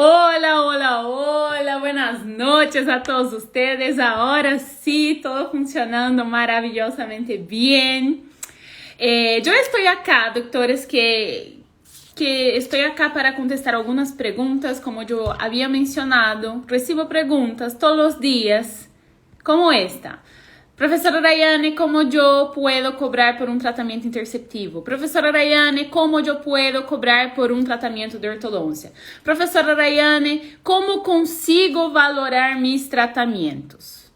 Hola, hola, hola, buenas noches a todos ustedes. Ahora sí, todo funcionando maravillosamente bien. Yo estoy acá, doctores, que estoy acá para contestar algunas preguntas. Como yo había mencionado, recibo preguntas todos los días, como esta. Professora Rayane, como eu puedo cobrar por um tratamento interceptivo? Professora Rayane, como eu puedo cobrar por um tratamento de ortodôncia? Professora Rayane, como consigo valorar mis tratamentos?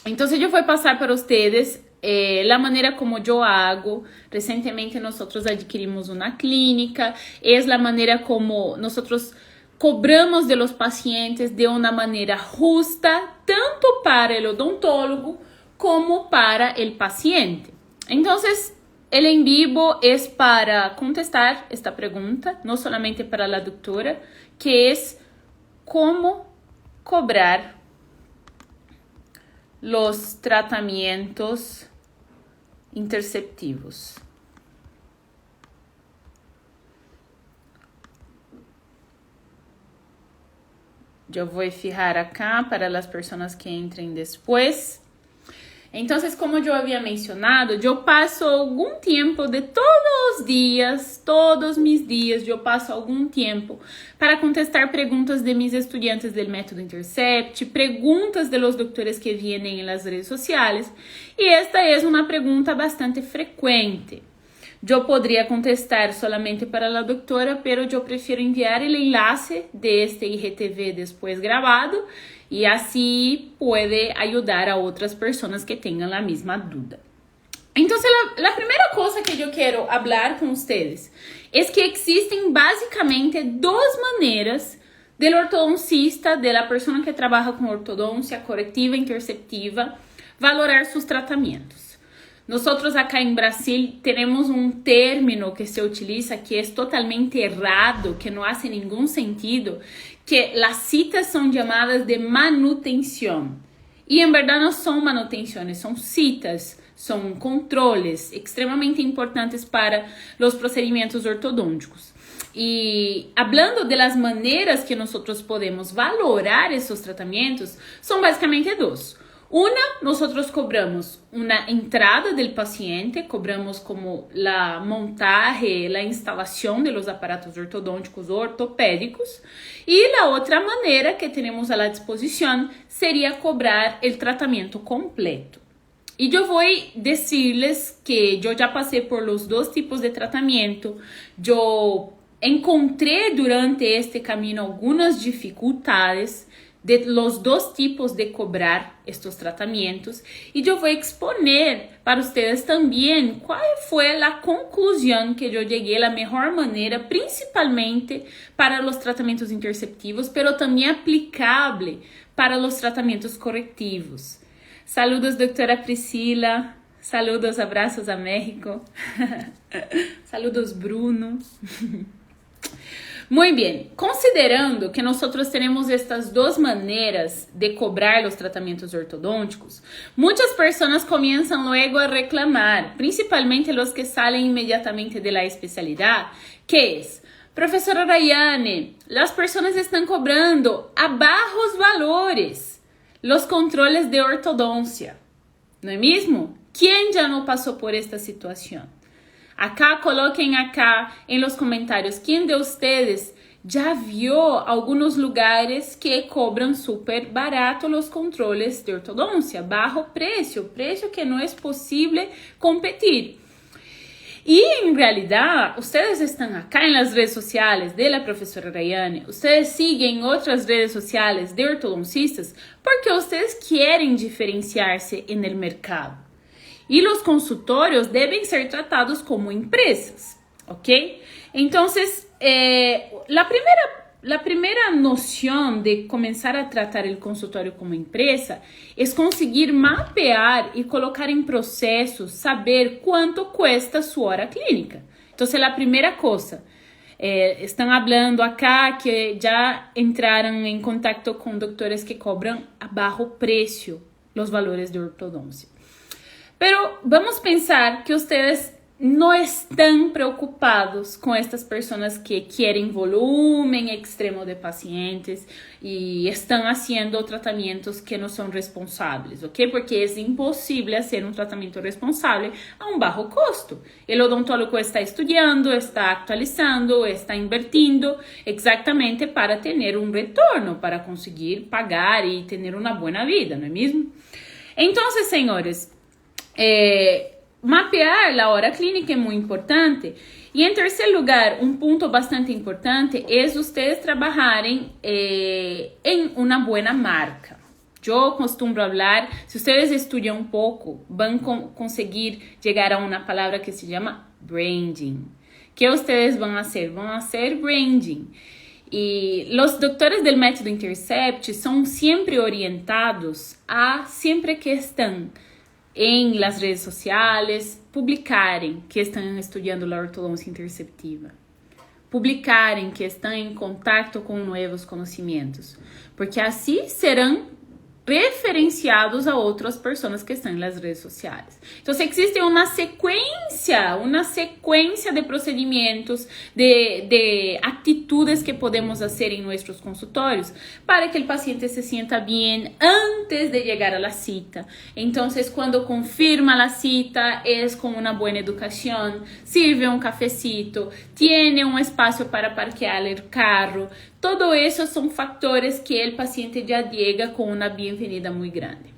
Então, eu vou passar para vocês a maneira como eu hago. Recentemente, nós adquirimos uma clínica. É a maneira como nós cobramos de los pacientes de uma maneira justa, tanto para o odontólogo como para el paciente. Entonces, el en vivo es para contestar esta pregunta, no solamente para la doctora, que es cómo cobrar los tratamientos interceptivos. Eu vou fijar acá para as pessoas que entrem depois. Então, como eu havia mencionado, eu passo algum tempo de todos os dias, todos mis dias, eu passo algum tempo para contestar perguntas de mis estudiantes do método Intercept, perguntas de los doctores que vienen nas redes sociais, e esta é uma pergunta bastante frequente. Eu poderia contestar solamente para a doutora, pero eu prefiro enviar o enlace de este IGTV depois gravado, e assim pode ajudar a outras pessoas que tenham a mesma dúvida. Então, a primeira coisa que eu quero falar com vocês é que existem basicamente duas maneiras do ortodoncista, da pessoa que trabalha com ortodôncia corretiva e interceptiva, valorar seus tratamentos. Nós acá em Brasil temos um término que se utiliza que é totalmente errado, que não faz nenhum sentido, que as citas são chamadas de manutenção. E em verdade não são manutenções, são citas, são controles extremamente importantes para os procedimentos ortodônticos. E hablando de las maneiras que nós podemos valorar esses tratamentos, são basicamente duas. Una, nosotros cobramos una entrada del paciente, cobramos como la montaje, la instalación de los aparatos ortodônticos o ortopédicos. Y la otra manera que tenemos a la disposición sería cobrar el tratamiento completo. Y yo voy a decirles que yo ya pasé por los dos tipos de tratamiento. Yo encontré durante este camino algunas dificultades de los dos tipos de cobrar estos tratamientos, y yo voy a exponer para ustedes también cuál fue la conclusión que yo llegué, la mejor manera, principalmente para los tratamientos interceptivos, pero también aplicable para los tratamientos correctivos. Saludos, doctora Priscila. Saludos, abrazos a México. Saludos, Bruno. Muy bien, considerando que nós temos estas duas maneiras de cobrar os tratamentos ortodônticos, muitas pessoas começam logo a reclamar, principalmente os que saem imediatamente de la especialidade, que é, professora Rayane, as pessoas estão cobrando a bajos valores os controles de ortodôncia, não é mesmo? Quem já não passou por esta situação? Acá, coloquem acá em los comentários quem de ustedes já viu alguns lugares que cobram super barato os controles de ortodôncia, bajo preço que não é possível competir. E, em realidade, vocês estão acá nas redes sociais da professora Rayane, vocês seguem outras redes sociais de ortodoncistas porque vocês querem diferenciar-se no mercado. E os consultórios devem ser tratados como empresas, ok? Então, a primeira noção de começar a tratar o consultório como empresa é conseguir mapear e colocar em processo, saber quanto custa sua hora clínica. Então, a primeira coisa. Estão falando acá que já entraram em contato com doutores que cobram a baixo preço os valores de ortodôncia. Pero vamos pensar que vocês no están preocupados con estas personas que quieren volumen extremo de pacientes y están haciendo tratamientos que no son responsables, ¿ok? Porque es imposible hacer un tratamiento responsable a un bajo costo. El odontólogo está estudiando, está actualizando, está invirtiendo exactamente para tener un retorno, para conseguir pagar y tener una buena vida, ¿no es mismo? Entonces, señores, mapear la hora clínica é muito importante. E em terceiro lugar, um ponto bastante importante é vocês trabalharem em uma boa marca. Eu costumo falar, se vocês estudam um pouco, vão conseguir chegar a uma palavra que se chama branding. Que vocês vão fazer? Vão fazer branding. E os doutores do método Intercept são sempre orientados a sempre que estão em las redes sociais, publicarem que estão estudando a ortodôncia interceptiva, publicarem que estão em contato com novos conhecimentos, porque assim serão referenciados a outras pessoas que estão nas redes sociais. Então, existe uma sequência de procedimentos, de atitudes que podemos fazer em nossos consultórios para que o paciente se sienta bem antes de chegar à cita. Então, quando confirma a cita, é com uma boa educação, sirve um cafecito, tem um espaço para parquear o carro. Todo isso são fatores que o paciente já chega com uma bem-vinda muito grande.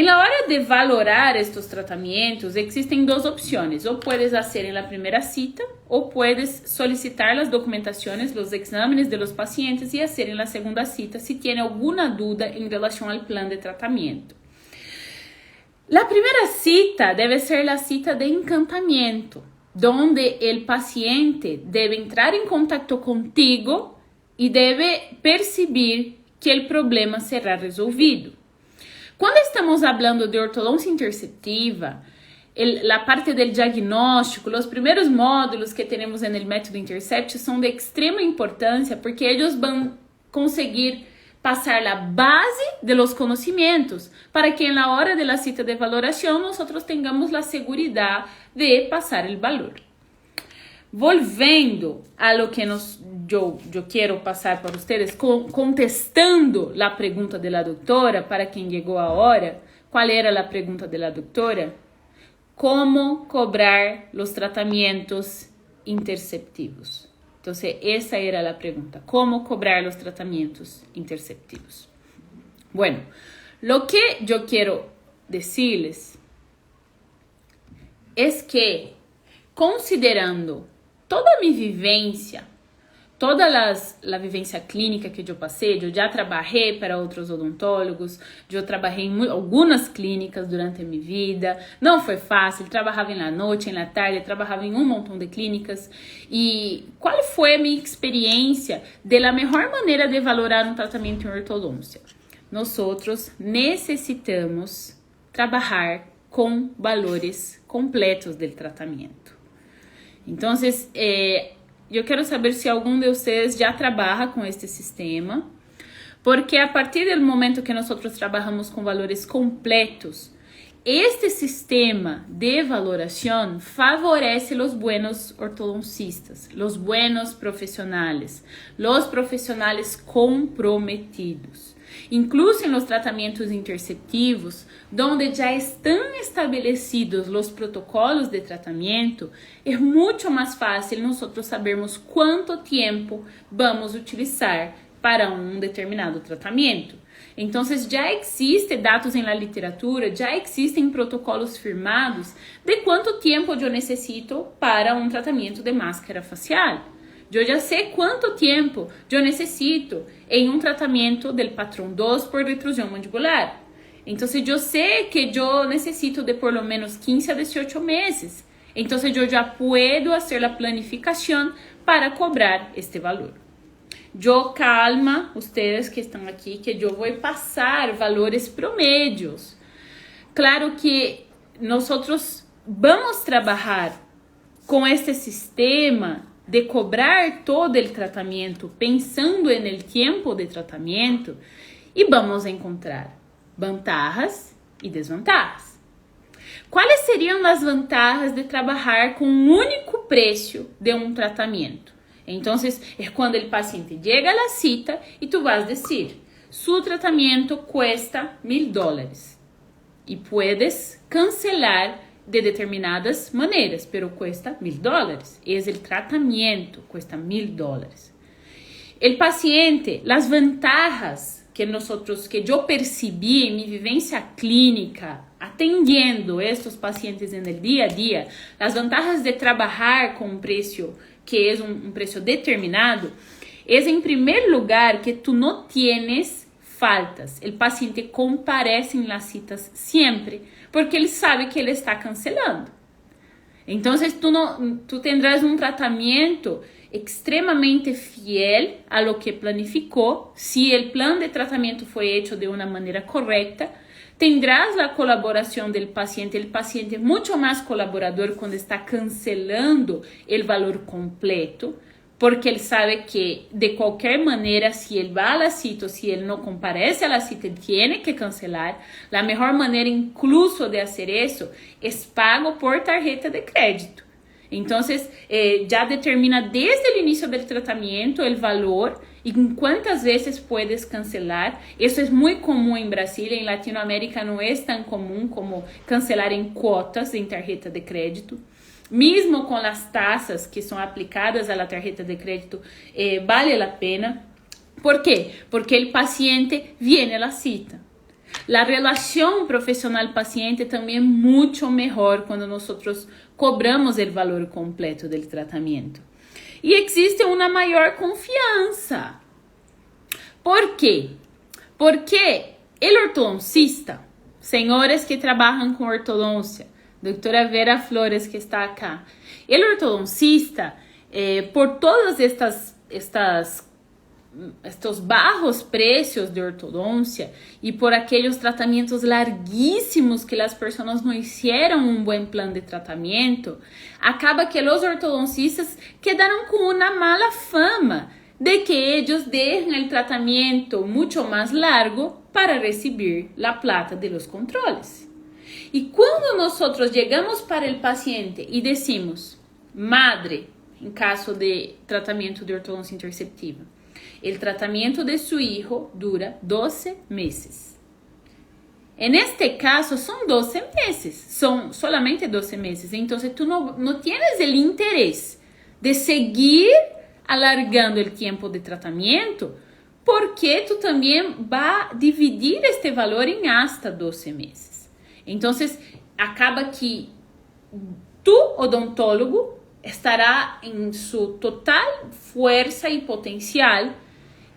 Na hora de valorar estes tratamentos, existem duas opções. Ou puedes fazer na primeira cita, ou puedes solicitar as documentações, os exames de los pacientes e fazer na segunda cita se tem alguma dúvida em relação ao plano de tratamento. A primeira cita deve ser a cita de encantamento, onde o paciente deve entrar em contato contigo e deve perceber que o problema será resolvido. Quando estamos falando de ortodôncia interceptiva, a parte do diagnóstico, os primeiros módulos que temos no método Intercept são de extrema importância porque eles vão conseguir passar a base de los conhecimentos para que na hora da cita de valoração nós tenhamos a segurança de passar o valor. Volvendo a lo que eu quero passar para vocês, contestando a pergunta da doutora, para quem chegou a hora, qual era a pergunta da doutora? Como cobrar os tratamentos interceptivos? Então, essa era a pergunta. Como cobrar os tratamentos interceptivos? Bueno, lo que eu quero decirles es que, considerando toda a minha vivência, toda a vivência clínica que eu passei, eu já trabalhei para outros odontólogos, eu trabalhei em algumas clínicas durante a minha vida, não foi fácil, trabalhava na noite, na tarde, trabalhava em um montão de clínicas. E qual foi a minha experiência da melhor maneira de valorar um tratamento em ortodôncia? Nós necessitamos trabalhar com valores completos do tratamento. Então, eu quero saber se algum de vocês já trabalha com este sistema, porque a partir do momento que nós trabalhamos com valores completos, este sistema de valoração favorece os buenos ortodoncistas, os buenos profissionais, os profissionais comprometidos. Incluso em los tratamentos interceptivos, onde já estão estabelecidos os protocolos de tratamento, é muito mais fácil nós sabermos quanto tempo vamos utilizar para um determinado tratamento. Então, já existem dados na literatura, já existem protocolos firmados de quanto tempo eu necessito para um tratamento de máscara facial. Eu já sei quanto tempo eu necessito em um tratamento do patrão 2 por retrusão mandibular. Então, eu sei que eu necessito de por lo menos 15 a 18 meses. Então, eu já puedo fazer a planificação para cobrar este valor. Eu calma, vocês que estão aqui, que eu vou passar valores promédios. Claro que nós vamos trabalhar com este sistema de cobrar todo o tratamento pensando no tempo de tratamento e vamos encontrar vantagens e desvantagens. ¿Cuáles serían las ventajas de trabajar con un único precio de un tratamiento? Entonces, es cuando el paciente llega a la cita y tú vas a decir, su tratamiento cuesta $1,000 y puedes cancelar de determinadas maneras, pero cuesta $1,000. Es el tratamiento, cuesta $1,000. El paciente, las ventajas que yo percibí en mi vivencia clínica, atendiendo estos pacientes en el día a día, las ventajas de trabajar con un precio que es un precio determinado, es en primer lugar que tú no tienes faltas. El paciente comparece en las citas siempre, porque ele sabe que ele está cancelando. Então, tu tendrás um tratamento extremamente fiel a lo que planificou. Se o plano de tratamento foi hecho de uma maneira correta, tendrás a colaboração do paciente. O paciente é muito mais colaborador quando está cancelando o valor completo, porque ele sabe que de qualquer maneira, se ele vai a la cita ou se ele não comparece a la cita, ele tem que cancelar. A melhor maneira, incluso, de fazer isso é pago por tarjeta de crédito. Então, já determina desde o início do tratamento o valor e em quantas vezes puedes cancelar. Isso é muito comum em Brasília, em Latinoamérica não é tão comum como cancelar em quotas em tarjeta de crédito. Mesmo com as taxas que são aplicadas à tarjeta de crédito, vale a pena. ¿Por quê? Porque o paciente vem à cita. A relação profissional-paciente também é muito melhor quando nós cobramos o valor completo do tratamento. E existe uma maior confiança. ¿Por quê? Porque o ortodoncista, senhores que trabalham com ortodôncia, doutora Vera Flores, que está acá. El ortodoncista, por todos estos bajos precios de ortodoncia y por aquellos tratamientos larguísimos que las personas no hicieron un buen plan de tratamiento, acaba que los ortodoncistas quedaron con una mala fama de que ellos dejan el tratamiento mucho más largo para recibir la plata de los controles. Y cuando nosotros llegamos para el paciente y decimos, madre, en caso de tratamiento de ortodoncia interceptiva, el tratamiento de su hijo dura 12 meses. En este caso son 12 meses, son solamente 12 meses. Entonces tú no tienes el interés de seguir alargando el tiempo de tratamiento, porque tú también vas a dividir este valor en hasta 12 meses. Entonces, acaba que tu odontólogo estará en su total fuerza y potencial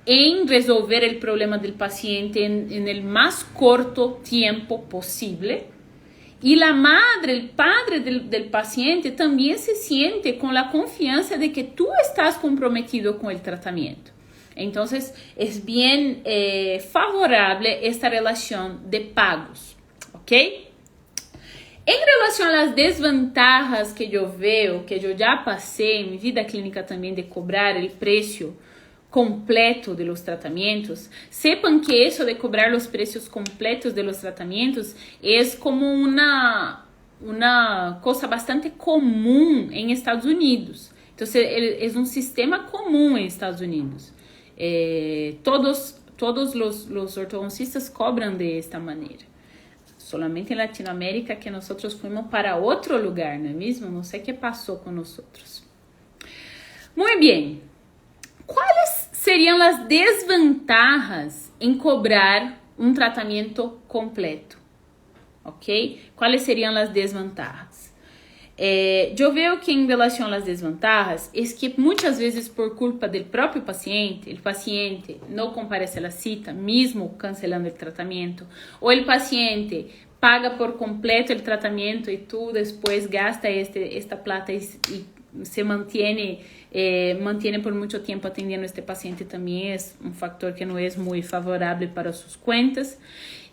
en resolver el problema del paciente en el más corto tiempo posible. Y la madre, el padre del paciente también se siente con la confianza de que tú estás comprometido con el tratamiento. Entonces, es bien favorable esta relación de pagos. ¿Ok? Em relação às desvantajas que eu vejo, que eu já passei em minha vida clínica também de cobrar o preço completo de los tratamientos, sepan que eso de cobrar los precios completos de los tratamientos es como una cosa bastante común en Estados Unidos. Entonces, es un sistema común en Estados Unidos. Todos los ortodoncistas cobran de esta manera. Solamente en Latinoamérica que nosotros fuimos para otro lugar, ¿no es mismo? No sé qué pasó con nosotros. Muy bien. ¿Cuáles serían las desventajas en cobrar un tratamiento completo? ¿Ok? ¿Cuáles serían las desventajas? Yo veo que en relación a las desventajas es que muchas veces por culpa del propio paciente, el paciente no comparece a la cita, mismo cancelando el tratamiento, o el paciente paga por completo el tratamiento y tú después gastas esta plata y se mantiene por mucho tiempo atendiendo a este paciente, también es un factor que no es muy favorable para sus cuentas.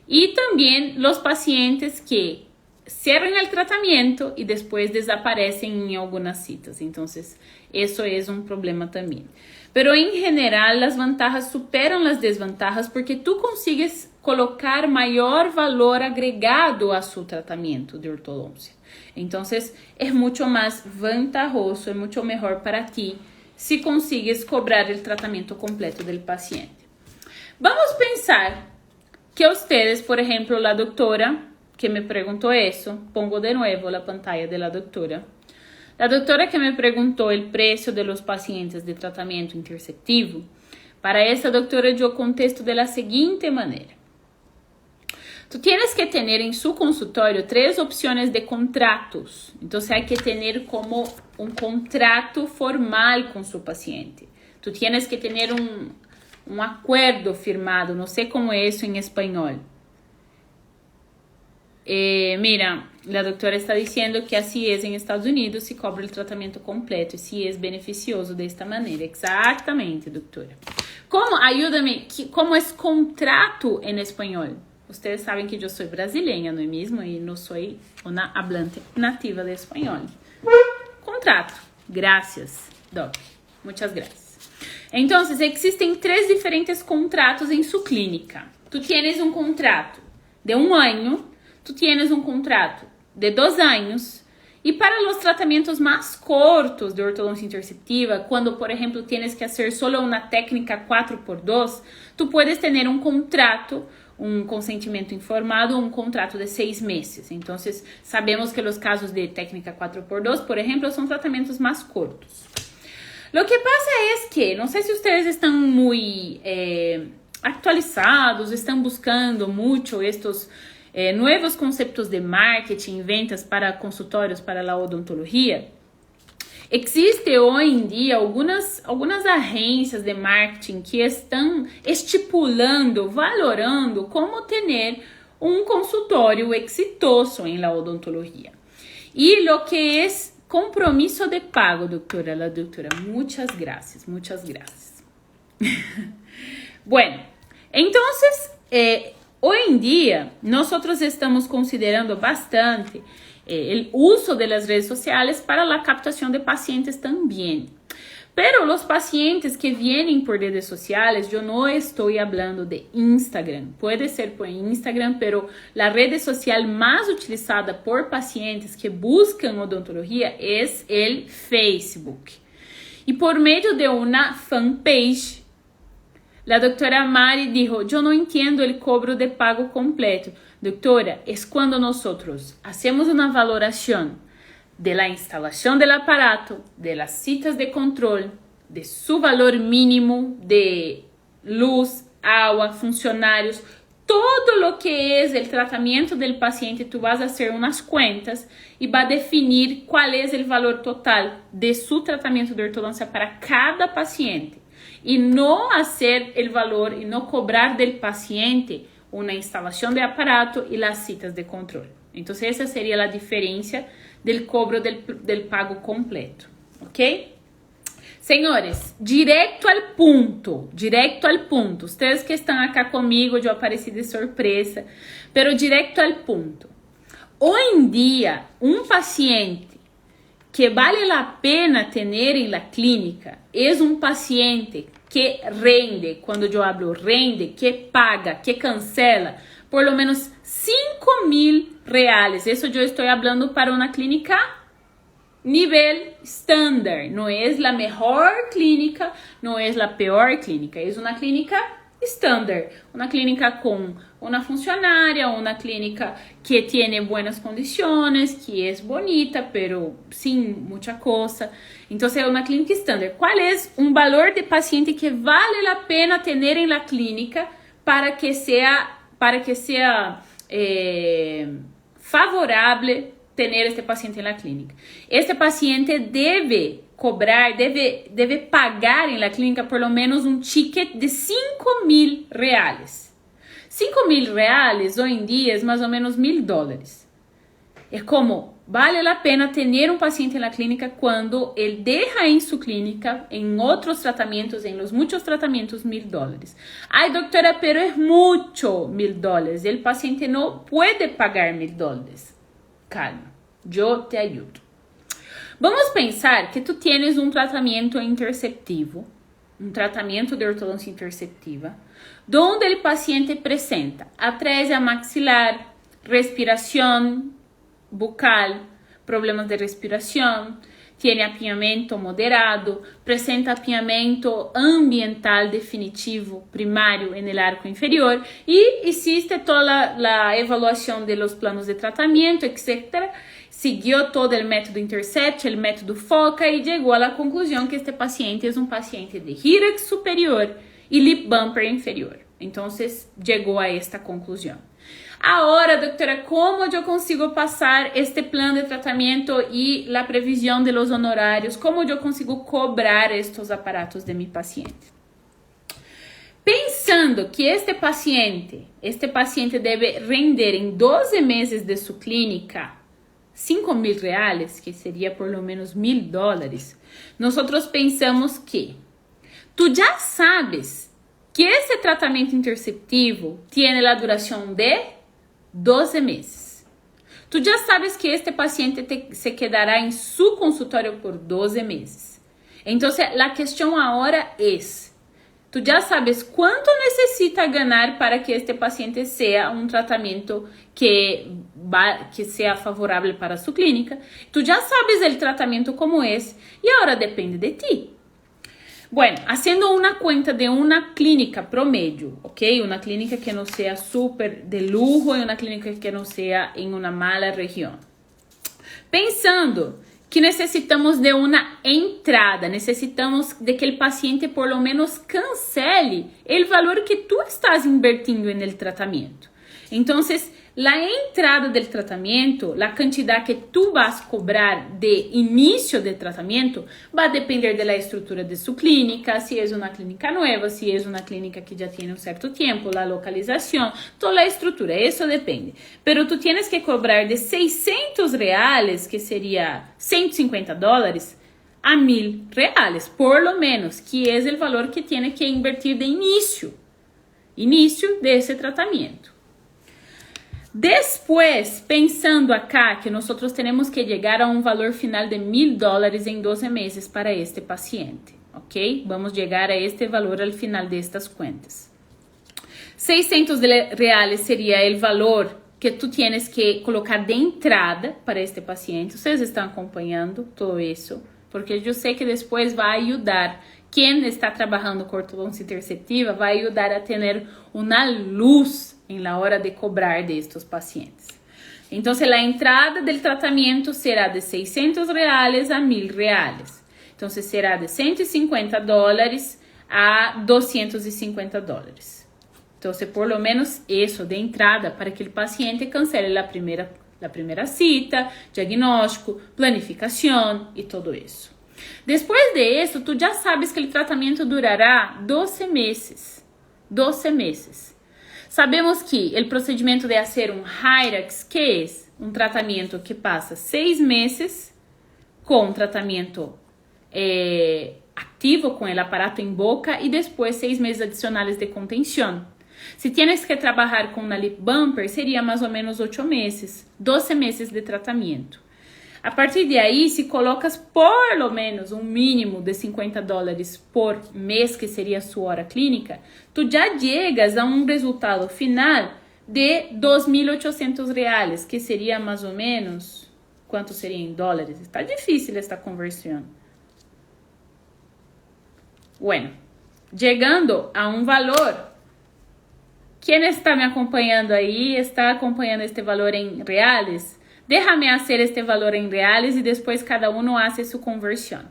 Y también los pacientes que cierran el tratamiento y después desaparecen en algunas citas. Entonces, eso es un problema también. Pero en general, las ventajas superan las desventajas porque tú consigues colocar maior valor agregado a seu tratamento de ortodoncia. Entonces, é muito mais vantajoso, é muito melhor para ti se consigues cobrar o tratamento completo do paciente. Vamos pensar que ustedes, por ejemplo, la doctora que me preguntó eso, pongo de nuevo la pantalla de la doctora que me preguntó el precio de los pacientes de tratamiento interceptivo, para essa doctora yo contesto de la siguiente manera. Tú tienes que tener en su consultorio 3 opciones de contratos. Entonces hay que tener como un contrato formal con su paciente. Tú tienes que tener un acuerdo firmado, no sé cómo es eso en español. Mira, la doctora está diciendo que así es en Estados Unidos, se cobra el tratamiento completo y si es beneficioso de esta manera. Exactamente, doctora. ¿Cómo? Ayúdame, ¿cómo es contrato en español? Ustedes saben que yo soy brasileña, ¿no es mismo? Y no soy una hablante nativa de español. Contrato. Gracias, doc. Muchas gracias. Entonces, existen 3 diferentes contratos en su clínica. Tú tienes un contrato de 1 año, tú tienes un contrato de 2 años, y para los tratamientos más cortos de ortodoncia interceptiva, cuando, por ejemplo, tienes que hacer solo una técnica 4x2, tú puedes tener un contrato, un consentimiento informado, un contrato de 6 meses. Entonces, sabemos que los casos de técnica 4x2, por ejemplo, son tratamientos más cortos. Lo que pasa es que, no sé si ustedes están muy actualizados, están buscando mucho estos nuevos conceptos de marketing, ventas para consultórios para la odontología. Existe hoje em dia algumas agências de marketing que estão estipulando, valorando como ter um consultório exitoso em la odontologia. E lo que é compromisso de pago, doutora, la doutora, muchas gracias. Bueno, entonces, hoje em dia, nós estamos considerando bastante el uso de las redes sociales para la captación de pacientes también. Pero los pacientes que vienen por redes sociales, yo no estoy hablando de Instagram. Puede ser por Instagram, pero la red social más utilizada por pacientes que buscan odontología es el Facebook. Y por medio de una fanpage, la doctora Mari dijo, yo no entiendo el cobro de pago completo. Doctora, es cuando nosotros hacemos una valoración de la instalación del aparato, de las citas de control, de su valor mínimo de luz, agua, funcionarios, todo lo que es el tratamiento del paciente, tú vas a hacer unas cuentas y va a definir cuál es el valor total de su tratamiento de ortodoncia para cada paciente. Y no hacer el valor y no cobrar del paciente una instalación de aparato y las citas de control. Entonces esa sería la diferencia del cobro del pago completo, ¿ok? Señores, directo al punto. Ustedes que están acá conmigo, yo aparecí de sorpresa, pero directo al punto. Hoy en día, un paciente que vale la pena tener en la clínica es un paciente que rende, cuando yo hablo rende, que paga, que cancela, por lo menos 5.000 reales. Eso yo estoy hablando para una clínica nivel estándar. No es la mejor clínica, no es la peor clínica. Es una clínica estándar. Una clínica con una funcionaria, una clínica que tiene buenas condiciones, que es bonita, pero sin mucha cosa. Entonces es una clínica estándar. ¿Cuál es un valor de paciente que vale la pena tener en la clínica para que sea favorable tener este paciente en la clínica? Este paciente debe cobrar, debe pagar en la clínica por lo menos un ticket de 5.000 reales. 5.000 reales hoy en día es más o menos $1.000. Es como, vale la pena tener un paciente en la clínica cuando él deja en su clínica, en otros tratamientos, en los muchos tratamientos, $1.000. Ay, doctora, pero es mucho $1.000. El paciente no puede pagar $1.000. Calma, yo te ayudo. Vamos pensar que tú tienes un tratamiento interceptivo um tratamento de ortodontia interceptiva, onde o paciente apresenta atresia maxilar, respiração bucal, problemas de respiração, tem apinhamento moderado, apresenta apinhamento ambiental definitivo primário no arco inferior e existe toda a avaliação dos planos de tratamento, etc. Seguiu todo o método Intercept, o método FOCA e chegou à conclusão que este paciente é um paciente de Hyrax superior e lip bumper inferior. Então, chegou a esta conclusão. Agora, doutora, como eu consigo passar este plano de tratamento e a previsão de los honorários? Como eu consigo cobrar estes aparatos de mi paciente? Pensando que este paciente deve render em 12 meses de sua clínica R$5.000, que seria por lo menos $1.000, nós pensamos que tu já sabes que esse tratamento interceptivo tem a duração de 12 meses. Tu já sabes que este paciente se quedará em su consultório por 12 meses. Então, a questão agora é: tu já sabes quanto necessita ganhar para que este paciente seja um tratamento que seja favorável para sua clínica. Tu já sabes o tratamento como é e agora depende de ti. Bueno, haciendo una cuenta de una clínica promedio, ¿ok? Una clínica que no sea súper de lujo y una clínica que no sea en una mala región. Pensando que necesitamos de una entrada, necesitamos de que el paciente por lo menos cancele el valor que tú estás invirtiendo en el tratamiento. Entonces, la entrada del tratamiento, la cantidad que tú vas a cobrar de inicio del tratamiento, va a depender de la estructura de su clínica, si es una clínica nueva, si es una clínica que ya tiene un cierto tiempo, la localización, toda la estructura, eso depende. Pero tú tienes que cobrar de R$600, que sería $150, a $1.000, por lo menos, que es el valor que tiene que invertir de inicio de ese tratamiento. Después, pensando acá que nosotros tenemos que llegar a un valor final de $1.000 en 12 meses para este paciente, ¿ok? Vamos a llegar a este valor al final de estas cuentas. R$600 sería el valor que tú tienes que colocar de entrada para este paciente. Ustedes están acompañando todo eso, porque yo sé que después va a ayudar. Quien está trabajando con ortodoncia interceptiva va a ayudar a tener una luz en la hora de cobrar de estos pacientes. Entonces, la entrada del tratamiento será de R$600 a $1.000. Entonces, será de $150 a $250. Entonces, por lo menos eso de entrada para que el paciente cancele la primera cita, diagnóstico, planificación y todo eso. Después de eso, tú ya sabes que el tratamiento durará 12 meses. 12 meses. Sabemos que o procedimento de fazer um Hyrax, que é um tratamento que passa 6 meses com tratamento ativo, com o aparato em boca, e depois 6 meses adicionais de contenção. Se tienes que trabalhar com uma lip bumper, seria mais ou menos 8 meses, 12 meses de tratamento. A partir de aí, se colocas por lo menos um mínimo de $50 por mês, que seria a sua hora clínica, tu já chegas a um resultado final de $2.800, que seria mais ou menos, quanto seria em dólares? Está difícil esta conversão. Bueno, chegando a um valor, quem está me acompanhando aí, está acompanhando este valor em reais? Déjame hacer este valor en reales y después cada uno hace su conversión.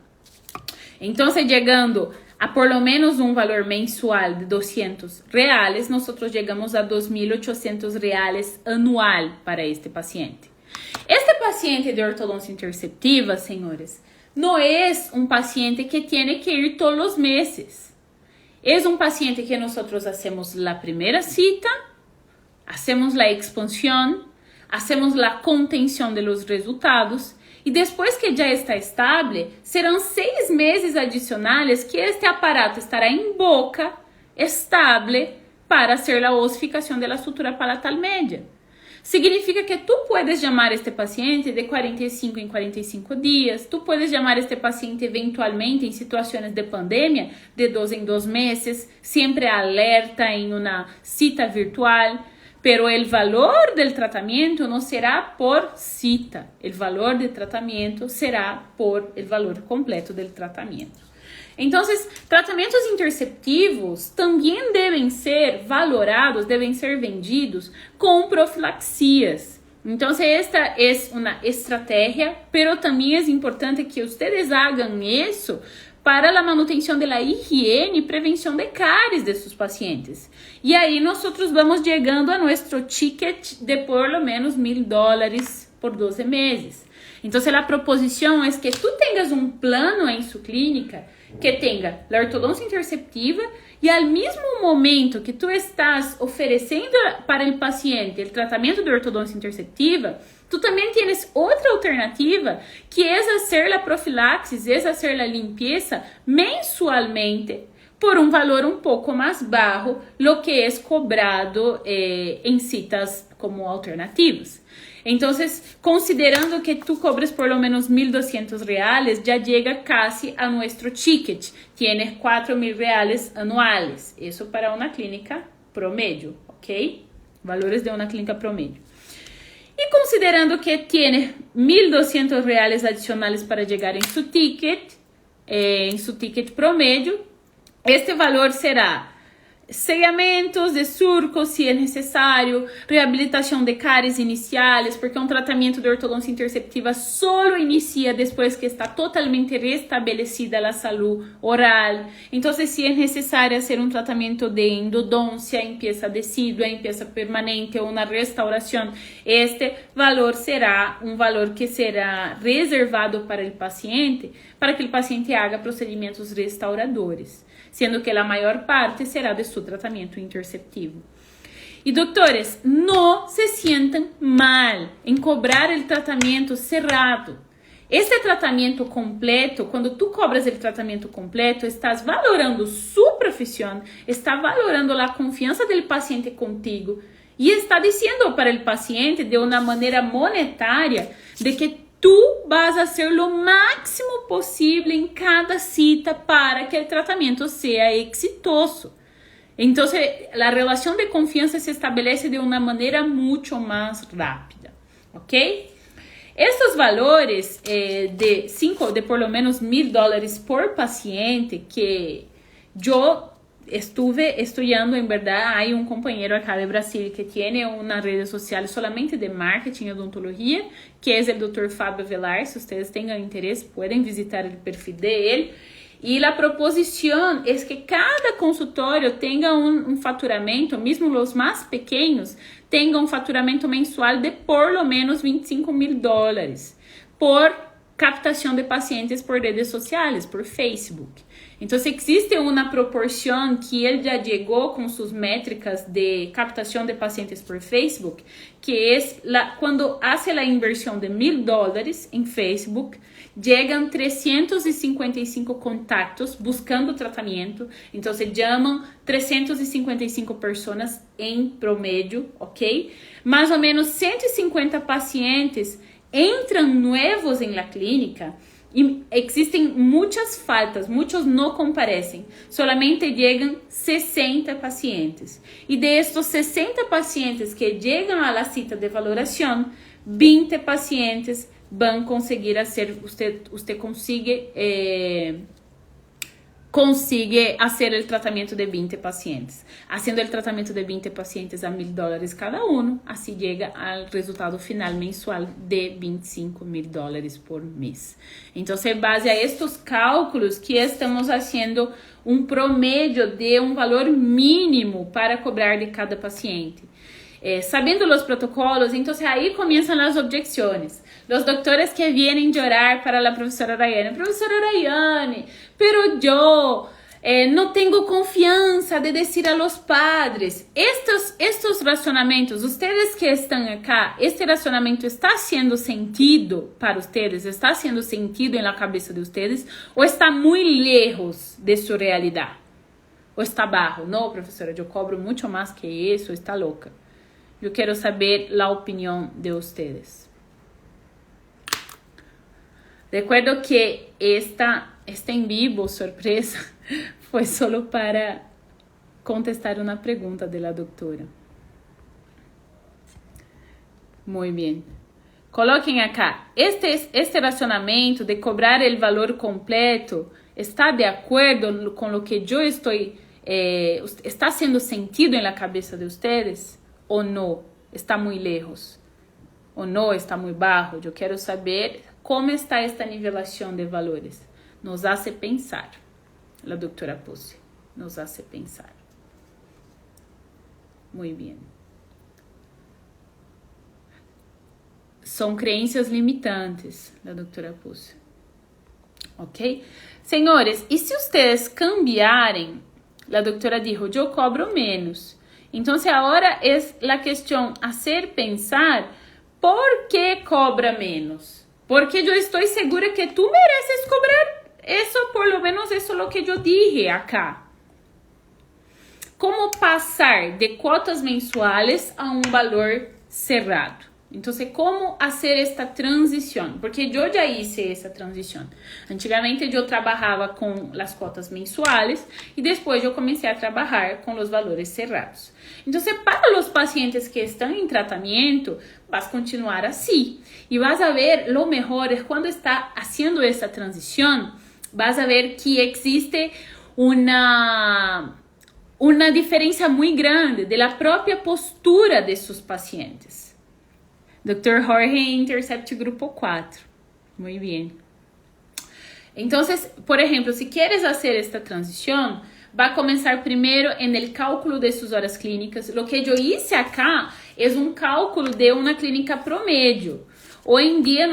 Entonces, llegando a por lo menos un valor mensual de $200, nosotros llegamos a $2.800 anual para este paciente. Este paciente de ortodoncia interceptiva, señores, no es un paciente que tiene que ir todos los meses. Es un paciente que nosotros hacemos la primera cita, hacemos la expansión, hacemos la contención de los resultados y después que ya está estable, serán 6 meses adicionales que este aparato estará en boca, estable, para hacer la osificación de la sutura palatal media. significa que tú puedes llamar a este paciente de 45 en 45 días, tú puedes llamar a este paciente eventualmente en situaciones de pandemia de 2 en 2 meses, siempre alerta en una cita virtual, pero el valor del tratamiento no será por cita, el valor del tratamiento será por el valor completo del tratamiento. Entonces, tratamientos interceptivos también deben ser valorados, deben ser vendidos con profilaxias. Entonces, esta es una estrategia, pero también es importante que ustedes hagan eso para la manutención de la higiene y prevención de cáries de sus pacientes. Y ahí nosotros vamos llegando a nuestro ticket de por lo menos $1,000 por 12 meses. Entonces, la proposición es que tú tengas un plano en su clínica que tenga la ortodoncia interceptiva y al mismo momento que tú estás ofrecendo para el paciente el tratamiento de ortodoncia interceptiva, tú también tienes otra alternativa que es hacer la profilaxis, es hacer la limpieza mensualmente por un valor un poco más bajo, lo que es cobrado en citas como alternativas. Entonces, considerando que tú cobres por lo menos $1,200, ya llega casi a nuestro ticket. Tienes $4,000 anuales. Eso para una clínica promedio, ¿ok? Valores de una clínica promedio. Y considerando que tienes $1,200 adicionales para llegar en su ticket promedio, este valor será sellamentos de surcos, se é necessário, reabilitação de cáries iniciais, porque um tratamento de ortodôncia interceptiva só inicia depois que está totalmente restabelecida a saúde oral. Então, se é necessário fazer um tratamento de endodôncia, empieza decídua, empieza permanente ou uma restauração, este valor será um valor que será reservado para o paciente, para que o paciente haga procedimentos restauradores, sendo que a maior parte será de seu tratamento interceptivo. E doutores, não se sintam mal em cobrar o tratamento cerrado. Este tratamento completo, quando tu cobras o tratamento completo, estás valorando sua profissão, está valorando a confiança do paciente contigo e está dizendo para o paciente de uma maneira monetária de que tú vas a hacer lo máximo posible en cada cita para que el tratamiento sea exitoso. Entonces, la relación de confianza se establece de una manera mucho más rápida, ¿ok? Estos valores de por lo menos $1,000 por paciente que yo estuve estudiando, en verdad, hay un compañero acá de Brasil que tiene una red social solamente de marketing y odontología, que es el Dr. Fábio Velar. Si ustedes tengan interés, pueden visitar el perfil de él. Y la proposición es que cada consultorio tenga un faturamento, mismo los más pequeños, tenga un faturamento mensual de por lo menos $25,000 por captação de pacientes por redes sociais, por Facebook. Então, existe uma proporção que ele já chegou com suas métricas de captação de pacientes por Facebook, que é quando hace a inversão de $1,000 em Facebook, chegam 355 contactos buscando tratamento. Então, se chamam 355 pessoas em promédio, ok? Mais ou menos 150 pacientes entram novos em la clínica e existem muitas faltas, muitos não comparecem, solamente chegam 60 pacientes. E de estes 60 pacientes que chegam a la cita de valoração, 20 pacientes vão conseguir fazer, você consigue fazer o tratamento de 20 pacientes. Haciendo o tratamento de 20 pacientes a $1,000 cada um, assim chega ao resultado final mensual de $25,000 por mês. Então, base a estes cálculos que estamos fazendo um promédio de um valor mínimo para cobrar de cada paciente. Sabendo os protocolos, então aí começam as objeções. Los doctores que vienen llorar para la profesora Rayane, pero yo no tengo confianza de decir a los padres. Estos razonamientos, ustedes que están acá, este razonamiento está haciendo sentido para ustedes, está haciendo sentido en la cabeza de ustedes, o está muy lejos de su realidad, o está bajo. No, profesora, yo cobro mucho más que eso, está loca. Eu quero saber a opinião de vocês. Recuerdo que este en vivo, sorpresa, foi solo para contestar uma pergunta da doutora. Muito bem. Coloquem acá. Este relacionamento de cobrar o valor completo está de acordo com o que eu estou... está sendo sentido en la cabeza de ustedes? Ou não? Está muito lejos? Ou não? Está muito baixo? Eu quero saber como está esta nivelação de valores. Nos hace pensar. A doutora Pucci. Nos hace pensar. Muito bem. São crenças limitantes, da doutora Pucci. Ok? Senhores, e se vocês cambiarem, a doutora dijo, eu cobro menos. Então, agora é a questão a ser pensar, ¿por que cobra menos? Porque eu estou segura que tu mereces cobrar isso, por lo menos isso é o que eu dije acá. Como passar de cotas mensuais a um valor cerrado? Então, como fazer esta transição? Porque eu já hice essa transição. Antigamente, eu trabalhava com as cotas mensuais e depois eu comecei a trabalhar com os valores cerrados. Então, para os pacientes que estão em tratamento, vas continuar assim. E vas a ver, lo mejor é quando está fazendo essa transição, vas a ver que existe uma diferença muito grande da própria postura de seus pacientes. Dr. Jorge Intercept Grupo 4. Muito bem. Então, por exemplo, se queres fazer esta transição, vai começar primeiro en el cálculo de sus horas clínicas. Lo que eu hice acá es un cálculo de una clínica promedio. Hoy en día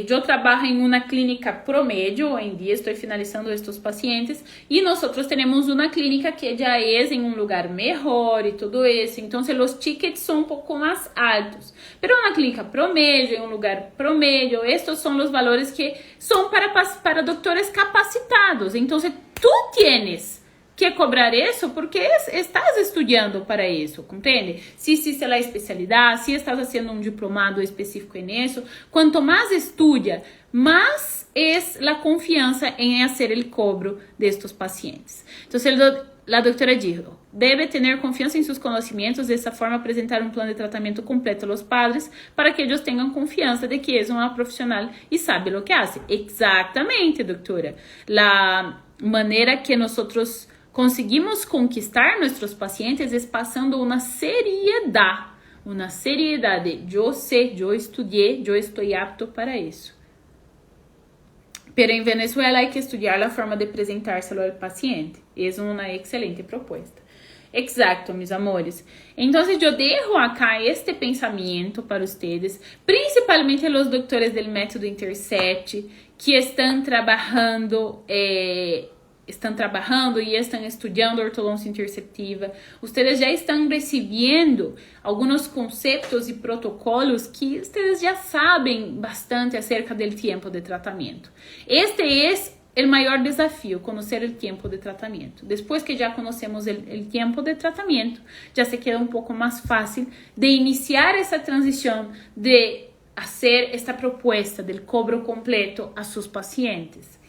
yo trabajo en una clínica promedio, hoy en día estoy finalizando estos pacientes y nosotros tenemos una clínica que ya es en un lugar mejor y todo eso, entonces los tickets son un poco más altos, pero una clínica promedio, en un lugar promedio, estos son los valores que son para doctores capacitados, entonces tú tienes que cobrar isso porque estás estudando para isso, compreende? Se hiciste a especialidade, se estás fazendo um diplomado específico nisso, quanto mais estudia, mais é a confiança em fazer o cobro destes pacientes. Então, a doutora dijo, deve ter confiança em seus conhecimentos, dessa forma apresentar um plano de tratamento completo aos padres para que eles tenham confiança de que é uma profissional e sabe o que hace. Exatamente, doutora. A maneira que nós conseguimos conquistar nossos pacientes é passando uma seriedade. Eu sei, eu estudei, eu estou apto para isso. Pero em Venezuela hay que estudar a forma de apresentar-se ao paciente. É uma excelente proposta. Exacto, mis amores. Então, eu dejo acá este pensamento para ustedes, principalmente os doutores do método Intercept, que estão trabalhando e estão estudando ortodoncia interceptiva. Ustedes já estão recebendo alguns conceitos e protocolos que ustedes já sabem bastante acerca do tempo de tratamento. Este é o maior desafio, conhecer o tempo de tratamento. Depois que já conhecemos o tempo de tratamento, já se queda um pouco mais fácil de iniciar essa transição, de fazer esta proposta do cobro completo a seus pacientes.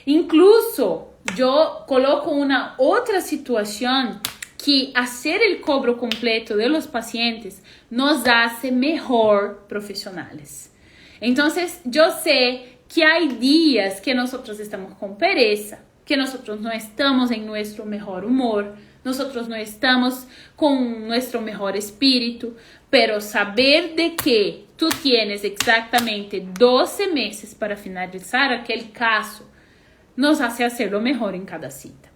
Incluso, eu coloco uma outra situação que fazer o cobro completo de los pacientes nos hace melhor profissionais. Então, eu sei que há dias que nós estamos com pereza, que nós não estamos em nosso melhor humor, nós não estamos com nosso melhor espírito, pero saber de que tu tienes exatamente 12 meses para finalizar aquele caso nos hace hacerlo mejor en cada cita.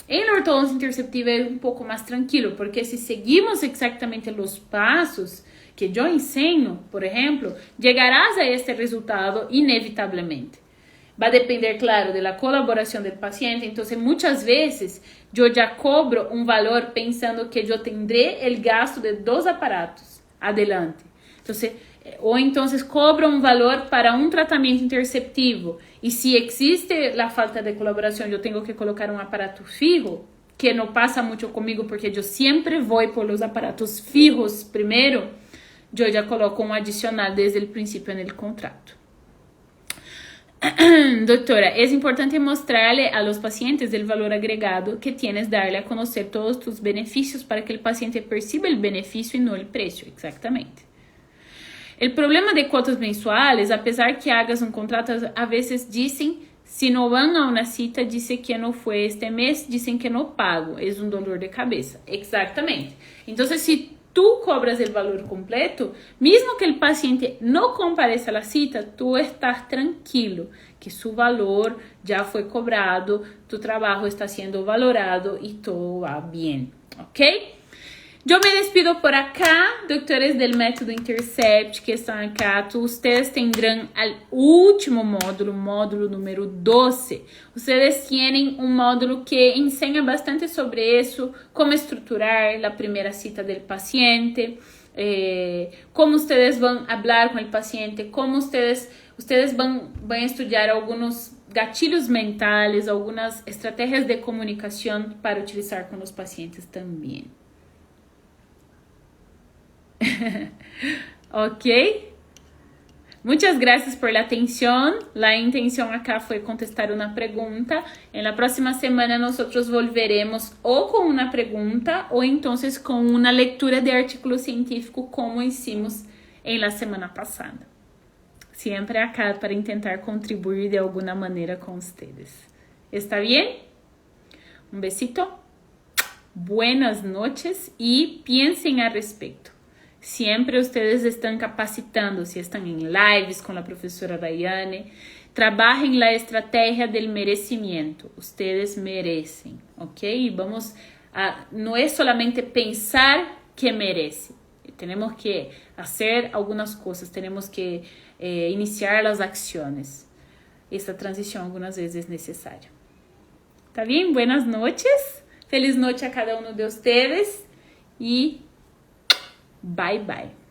En la ortodoncia interceptiva es un poco más tranquilo, porque si seguimos exactamente los pasos que yo enseño, por ejemplo, llegarás a este resultado inevitablemente. Va a depender, claro, de la colaboración del paciente. Entonces, muchas veces yo ya cobro un valor pensando que yo tendré el gasto de 2 aparatos adelante. Entonces, ou então cobra um valor para um tratamento interceptivo e se existe a falta de colaboração eu tenho que colocar um aparato fijo, que não passa muito comigo, porque eu sempre vou por os aparatos fijos primeiro, eu já coloco um adicional desde o princípio no contrato. Doctora, é importante mostrarle a los pacientes el valor agregado que tienes, darle a conocer todos tus beneficios para que el paciente perciba el beneficio y no el precio. Exactamente. El problema de cuotas mensuales, apesar que hagas un contrato, a veces dicen, si no van a una cita, dice que no fue este mes, dicen que no pago. Es un dolor de cabeza. Exactamente. Entonces, si tú cobras el valor completo, mismo que el paciente no comparezca a la cita, tú estás tranquilo que su valor ya fue cobrado, tu trabajo está siendo valorado y todo va bien, ¿ok? Yo me despido por acá, doctores del método Intercept que están acá. Ustedes tendrán al último módulo, módulo número 12. Ustedes tienen un módulo que enseña bastante sobre eso, cómo estructurar la primera cita del paciente, cómo ustedes van a hablar con el paciente, cómo ustedes van a estudiar algunos gatilhos mentales, algunas estrategias de comunicación para utilizar con los pacientes también. Ok, muchas gracias por la atención. La intención acá fue contestar una pregunta. En la próxima semana nosotros volveremos o con una pregunta o entonces con una lectura de artículo científico como hicimos en la semana pasada. Siempre acá para intentar contribuir de alguna manera con ustedes. ¿Está bien? Un besito. Buenas noches y piensen al respecto. Siempre ustedes están capacitando, si están en lives con la profesora Rayane, trabajen la estrategia del merecimiento. Ustedes merecen, ¿ok? Y vamos a, no es solamente pensar que merece. Tenemos que hacer algunas cosas, tenemos que iniciar las acciones. Esta transición algunas veces es necesaria. ¿Está bien? Buenas noches. Feliz noche a cada uno de ustedes y bye bye.